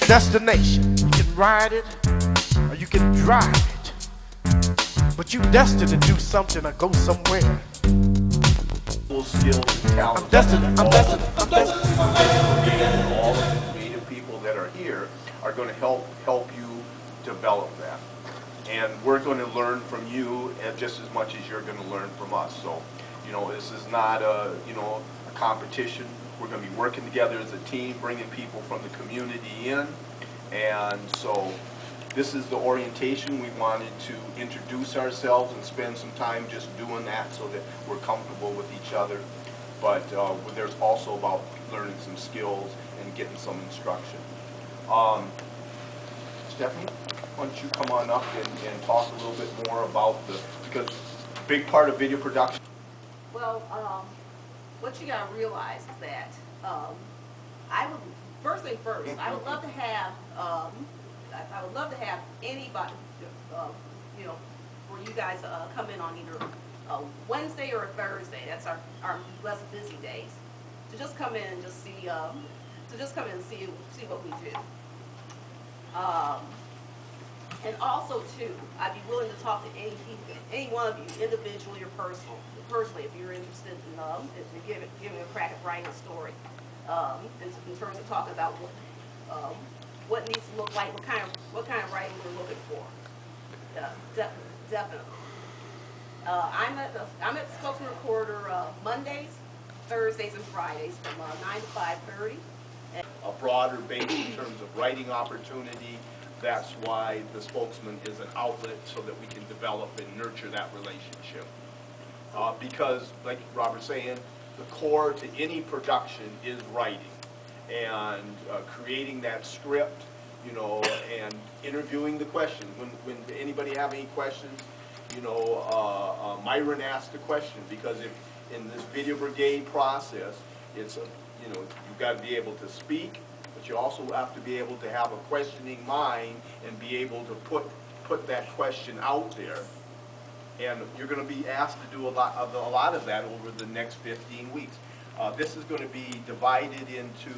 destination. You can ride it or you can drive it, but you destined to do something or go somewhere. Skills and talents. I'm destined. All of the creative people that are here are going to help you develop that, and we're going to learn from you just as much as you're going to learn from us. So, you know, this is not a a competition. We're going to be working together as a team, bringing people from the community in, and so this is the orientation. We wanted to introduce ourselves and spend some time just doing that so that we're comfortable with each other. But there's also about learning some skills and getting some instruction. Stephanie, why don't you come on up and talk a little bit more about because big part of video production. Well, what you gotta realize is that I would, first thing first, I would love to have anybody, for you guys to come in on either a Wednesday or a Thursday. That's our less busy days. To just come in and just see, see what we do. And also too, I'd be willing to talk to any one of you, individually or personally, if you're interested in giving a crack at writing a story. In terms of talking about what needs to look like, what kind of writing we're looking for. Definitely. I'm at the Spokesman Recorder Mondays, Thursdays, and Fridays from 9 to 5:30. A broader base in terms of writing opportunity. That's why the Spokesman is an outlet so that we can develop and nurture that relationship. Because, like Robert's saying, the core to any production is writing and creating that script, and interviewing the questions. When anybody have any questions, Myron asked the question, because if in this video brigade process, it's you've got to be able to speak, but you also have to be able to have a questioning mind and be able to put that question out there. And you're going to be asked to do a lot of that over the next 15 weeks. This is going to be divided into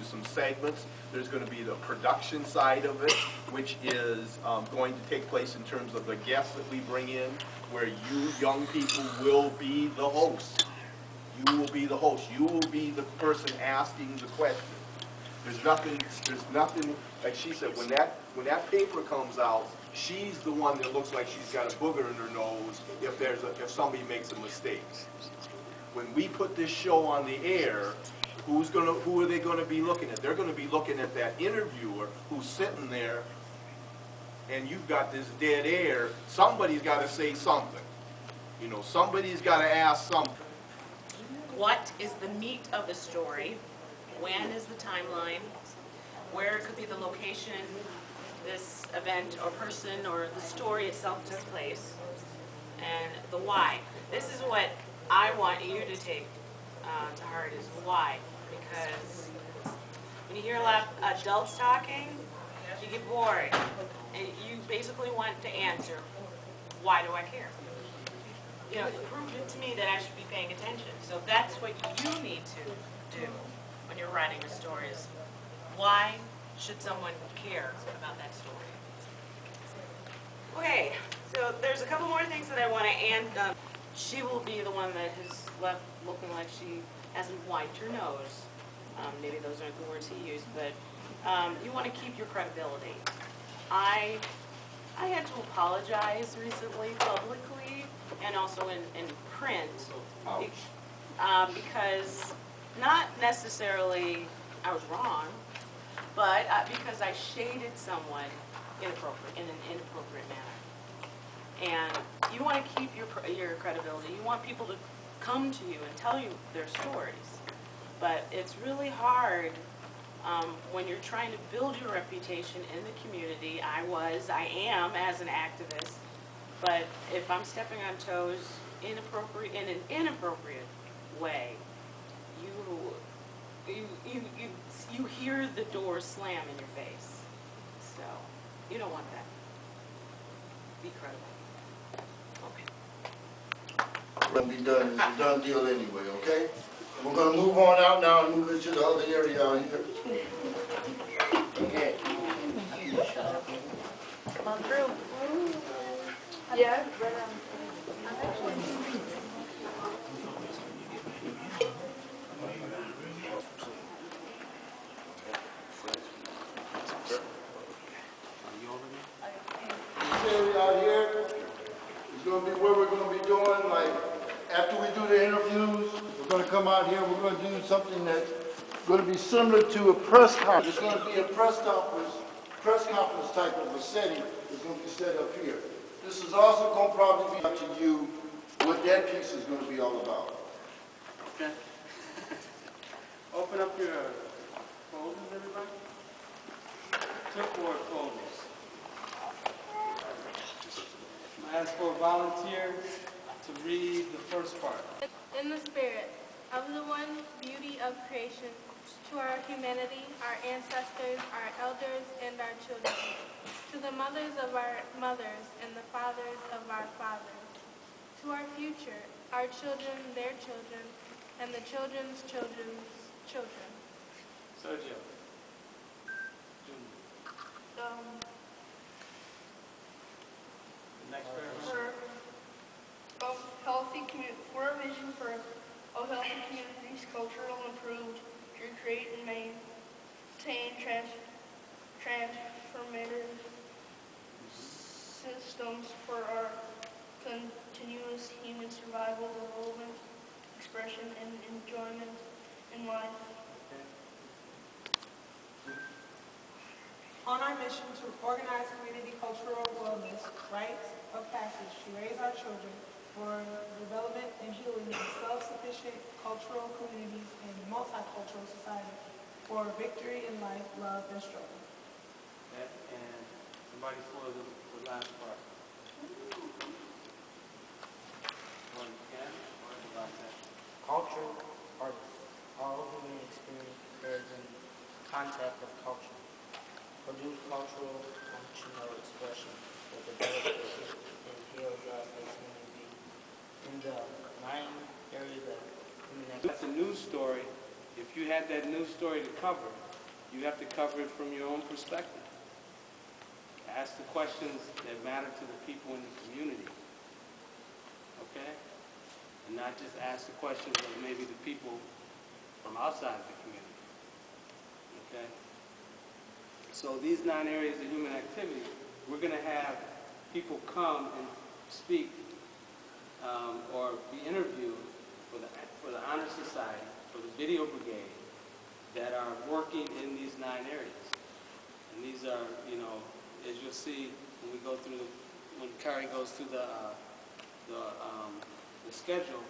some segments. There's going to be the production side of it, which is going to take place in terms of the guests that we bring in, where you young people will be the host. You will be the host. You will be the person asking the question. There's nothing, like she said, when that paper comes out, she's the one that looks like she's got a booger in her nose if somebody makes a mistake. When we put this show on the air, who are they going to be looking at? They're going to be looking at that interviewer who's sitting there, and you've got this dead air. Somebody's got to say something. Somebody's got to ask something. What is the meat of the story? When is the timeline? Where could be the location this event or person or the story itself took place? And the why. This is what I want you to take to heart, is why. Because when you hear a lot of adults talking, you get bored. And you basically want to answer, why do I care? Prove it to me that I should be paying attention. So that's what you need to do when you're writing a story, is why should someone care about that story? Okay, so there's a couple more things that I want to add. She will be the one that is left looking like she hasn't wiped her nose. Maybe those aren't the words he used, but you want to keep your credibility. I had to apologize recently publicly and also in print because not necessarily I was wrong, but because I shaded someone in an inappropriate manner. And you want to keep your credibility. You want people to come to you and tell you their stories. But it's really hard when you're trying to build your reputation in the community. I am as an activist. But if I'm stepping on toes in an inappropriate way, you hear the door slam in your face. So you don't want that. Be credible. Okay. Going to be done. It's a done deal anyway, okay? We're going to move on out now and move into the other area out here. Okay. Yeah, but This area out here is going to be where we're going to be doing, like, after we do the interviews, we're going to come out here, we're going to do something that's going to be similar to a press conference. It's going to be a press conference type of a setting that's going to be set up here. This is also going to probably be up to you what that piece is going to be all about. Okay. Open up your folders, everybody. Clipboard folders. I'm going to ask for a volunteer to read the first part. in the spirit of the one beauty of creation, to our humanity, our ancestors, our elders, and our children, to the mothers of our mothers and the fathers of our fathers, to our future, our children, their children, and the children's children's children. Sergio. The next paragraph. For a vision for of healthy communities, cultural improved to create and maintain transformative systems for our continuous human survival, development, expression, and enjoyment in life. On our mission to organize community cultural wellness, rites of passage to raise our children for development and healing in self-sufficient cultural communities and multicultural society, for victory in life, love, and struggle. Okay. And somebody for the last part. One can, or about that. Culture, artists, all human experience is in contact with culture. Produce cultural functional expression that develops and heals us as human beings. In the 9 areas of human activity. That's a news story. If you had that news story to cover, you have to cover it from your own perspective. Ask the questions that matter to the people in the community. Okay? And not just ask the questions of maybe the people from outside of the community. Okay? So these 9 areas of human activity, we're going to have people come and speak or be interviewed for the Honor Society, for the Video Brigade, that are working in these 9 areas. And these are, you know, as you'll see when we go through, when Carrie goes through the schedule,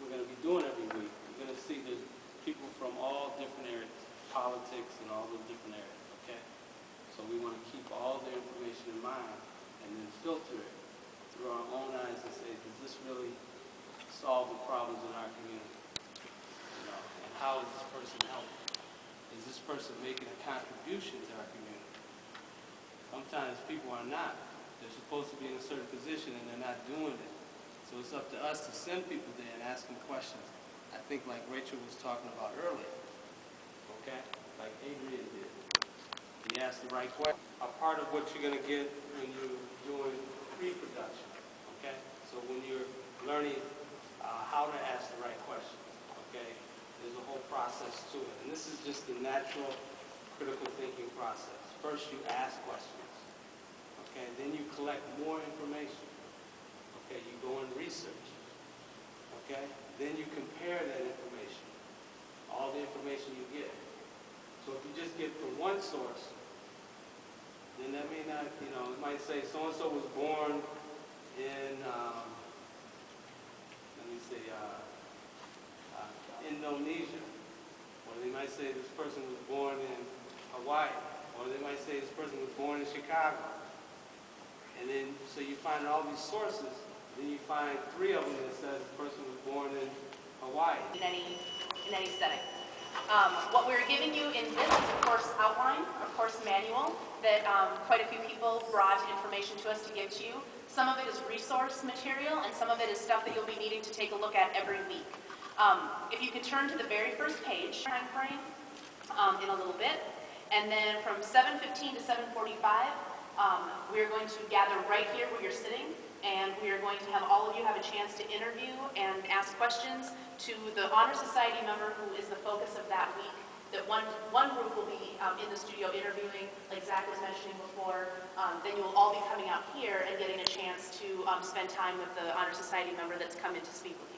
we're going to be doing every week. We're going to see the people from all different areas, politics and all those different areas. Okay? So we want to keep all their information in mind and then filter it through our own eyes and say, does this really solve the problems in our community? You know, and how is this person helping? Is this person making a contribution to our community? Sometimes people are not. They're supposed to be in a certain position and they're not doing it. So it's up to us to send people there and ask them questions. I think like Rachel was talking about earlier. Okay? Like Adrian did. You ask the right question. A part of what you're going to get when you're doing pre-production. Okay? So when you're learning how to ask the right questions. Okay? There's a whole process to it. And this is just the natural critical thinking process. First you ask questions. Okay? Then you collect more information. Okay? You go and research. Okay? Then you compare that information. All the information you get. So if you just get from one source, then that may not, you know, it might say so-and-so was born in, let me say, Indonesia. Or they might say this person was born in Hawaii. Or they might say this person was born in Chicago. And then, so you find all these sources, then you find 3 of them that says the person was born in Hawaii. In any setting. What we're giving you in this is a course outline, a course manual that quite a few people brought information to us to give to you. Some of it is resource material, and some of it is stuff that you'll be needing to take a look at every week. If you could turn to the very first page, time frame, in a little bit, and then from 7:15 to 7:45, We are going to gather right here where you're sitting, and we are going to have all of you have a chance to interview and ask questions to the Honor Society member who is the focus of that week. That one group will be in the studio interviewing, like Zach was mentioning before. Then you will all be coming out here and getting a chance to spend time with the Honor Society member that's come in to speak with